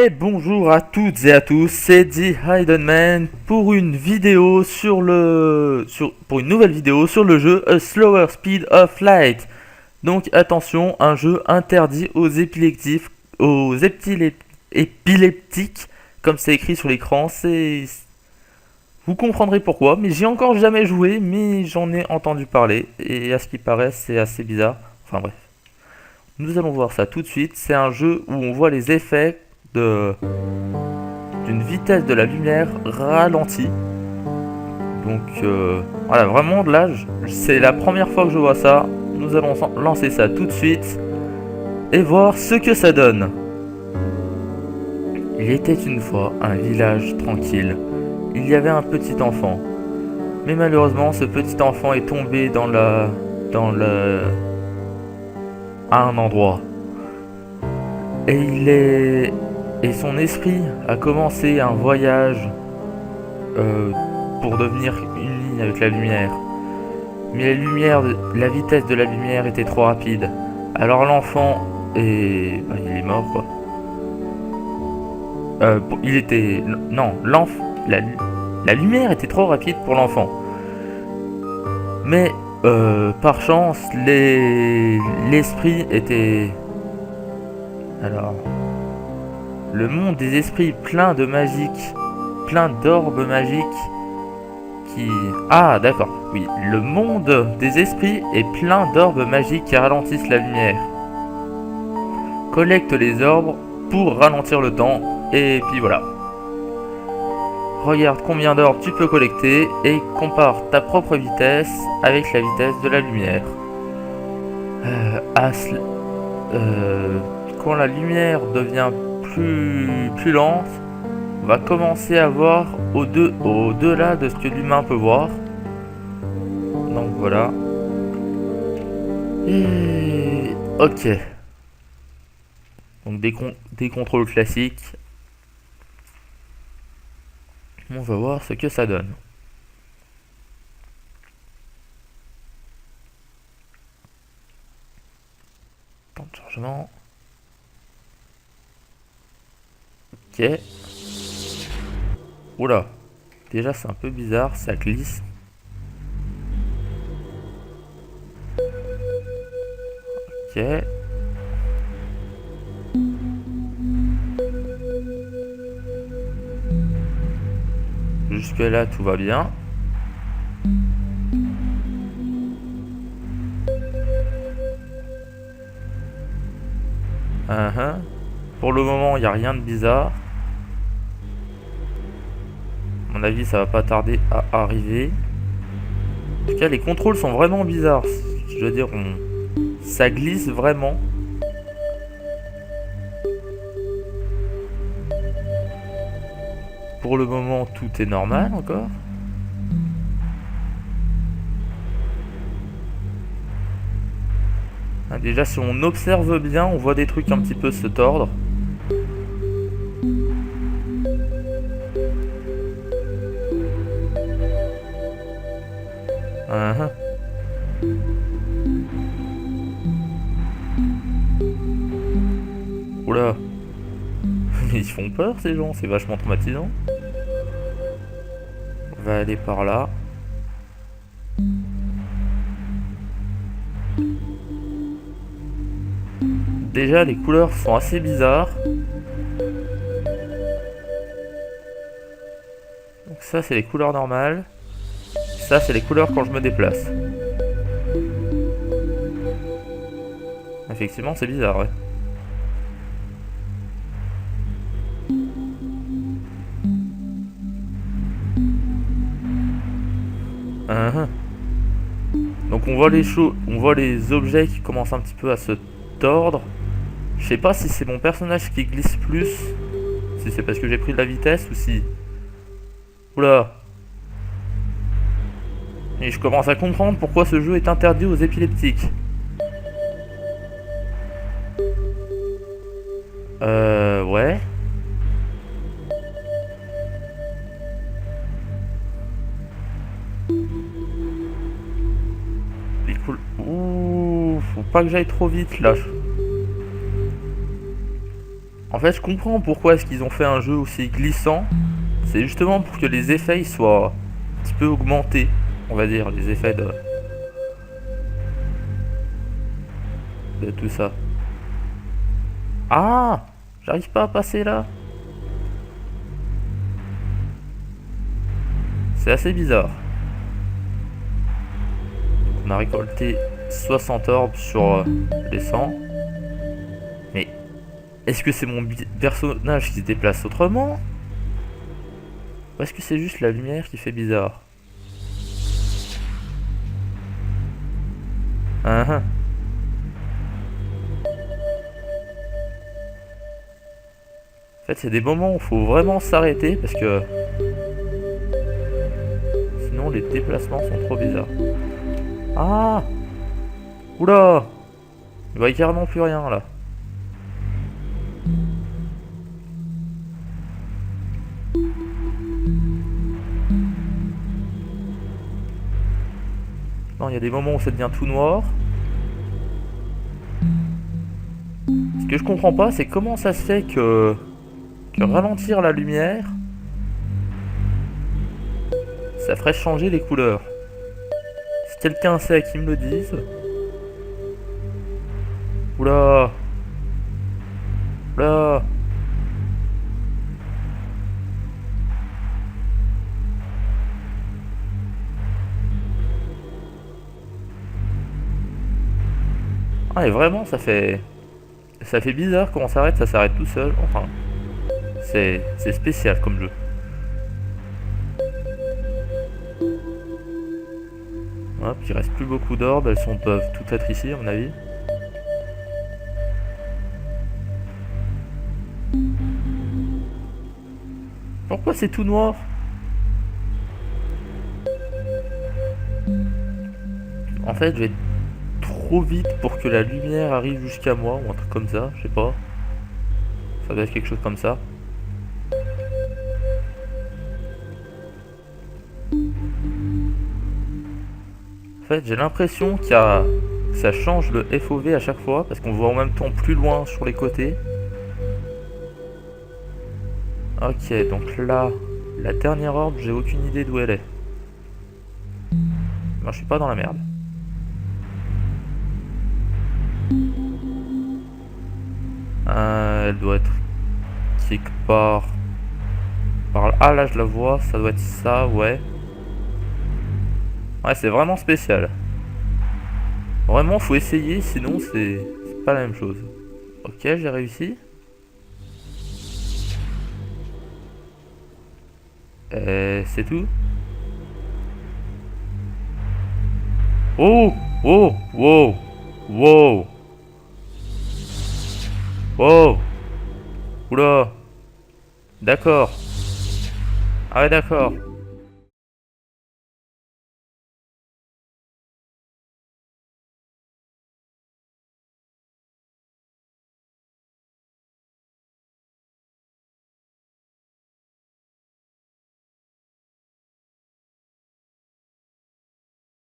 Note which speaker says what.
Speaker 1: Et bonjour à toutes et à tous, c'est The Hidden Man pour une vidéo pour une nouvelle vidéo sur le jeu A Slower Speed of Light. Donc attention, un jeu interdit épileptiques, comme c'est écrit sur l'écran. Vous comprendrez pourquoi, mais j'ai encore jamais joué, mais j'en ai entendu parler et à ce qui paraît, c'est assez bizarre. Enfin bref, nous allons voir ça tout de suite. C'est un jeu où on voit les effets de d'une vitesse de la lumière ralentie. Donc voilà, vraiment là, c'est la première fois que je vois ça. Nous allons lancer ça tout de suite et voir ce que ça donne. Il était une fois un village tranquille. Il y avait un petit enfant. Mais malheureusement, ce petit enfant est tombé à un endroit. Et son esprit a commencé un voyage pour devenir uni avec la lumière. Mais la vitesse de la lumière était trop rapide. Alors l'enfant il est mort quoi. Il était non la lumière était trop rapide pour l'enfant. Mais par chance l'esprit était le monde des esprits plein de magique, plein d'orbes magiques Ah d'accord, oui, le monde des esprits est plein d'orbes magiques qui ralentissent la lumière. Collecte les orbes pour ralentir le temps, et puis voilà. Regarde combien d'orbes tu peux collecter et compare ta propre vitesse avec la vitesse de la lumière. Quand la lumière devient plus lente, on va commencer à voir au-delà de ce que l'humain peut voir. Donc voilà. Et ok. Donc des contrôles classiques. On va voir ce que ça donne. Temps de chargement. Ok. Oula. Déjà c'est un peu bizarre, ça glisse. Ok. Jusque là tout va bien. Pour le moment il n'y a rien de bizarre. À mon avis ça va pas tarder à arriver. En tout cas les contrôles sont vraiment bizarres. Je veux dire ça glisse vraiment. Pour le moment tout est normal encore. Déjà si on observe bien on voit des trucs un petit peu se tordre. Oula. Ils font peur ces gens, c'est vachement traumatisant. On va aller par là. Déjà les couleurs sont assez bizarres. Donc ça c'est les couleurs normales. Ça c'est les couleurs quand je me déplace. Effectivement c'est bizarre ouais. Donc on voit les objets qui commencent un petit peu à se tordre. Je sais pas si c'est mon personnage qui glisse plus, si c'est parce que j'ai pris de la vitesse ou si... Oula. Et je commence à comprendre pourquoi ce jeu est interdit aux épileptiques. Ouais. Ouh, faut pas que j'aille trop vite là. En fait, je comprends pourquoi est-ce qu'ils ont fait un jeu aussi glissant. C'est justement pour que les effets ils soient un petit peu augmentés, on va dire, les effets de tout ça. Ah! J'arrive pas à passer là. C'est assez bizarre. On a récolté 60 orbes sur les 100. Mais est-ce que c'est mon personnage qui se déplace autrement? Ou est-ce que c'est juste la lumière qui fait bizarre? Ah ah. En fait, il y a des moments où il faut vraiment s'arrêter parce que sinon les déplacements sont trop bizarres. Ah! Oula! Il voit carrément plus rien là. Non, il y a des moments où ça devient tout noir. Ce que je comprends pas, c'est comment ça se fait que ralentir la lumière, ça ferait changer les couleurs. Si quelqu'un sait, qu'il me le dise. Oula! Oula! Ah, et vraiment, ça fait bizarre comment ça s'arrête tout seul. Enfin, c'est spécial comme jeu. Hop, il reste plus beaucoup d'orbes, doivent toutes être ici à mon avis. Pourquoi c'est tout noir? En fait, je vais trop vite pour que la lumière arrive jusqu'à moi ou un truc comme ça, je sais pas. Ça doit être quelque chose comme ça. En fait, j'ai l'impression que ça change le FOV à chaque fois parce qu'on voit en même temps plus loin sur les côtés. Ok, donc là, la dernière orbe, j'ai aucune idée d'où elle est. Non, je suis pas dans la merde. Elle doit être quelque part par là. Ah, là, je la vois, ça doit être ça, ouais. Ouais, c'est vraiment spécial. Vraiment, faut essayer, sinon c'est pas la même chose. Ok, j'ai réussi. C'est tout. Oh! Oh! Wow! Wow! Wow! Oula! D'accord. Ah ouais, d'accord.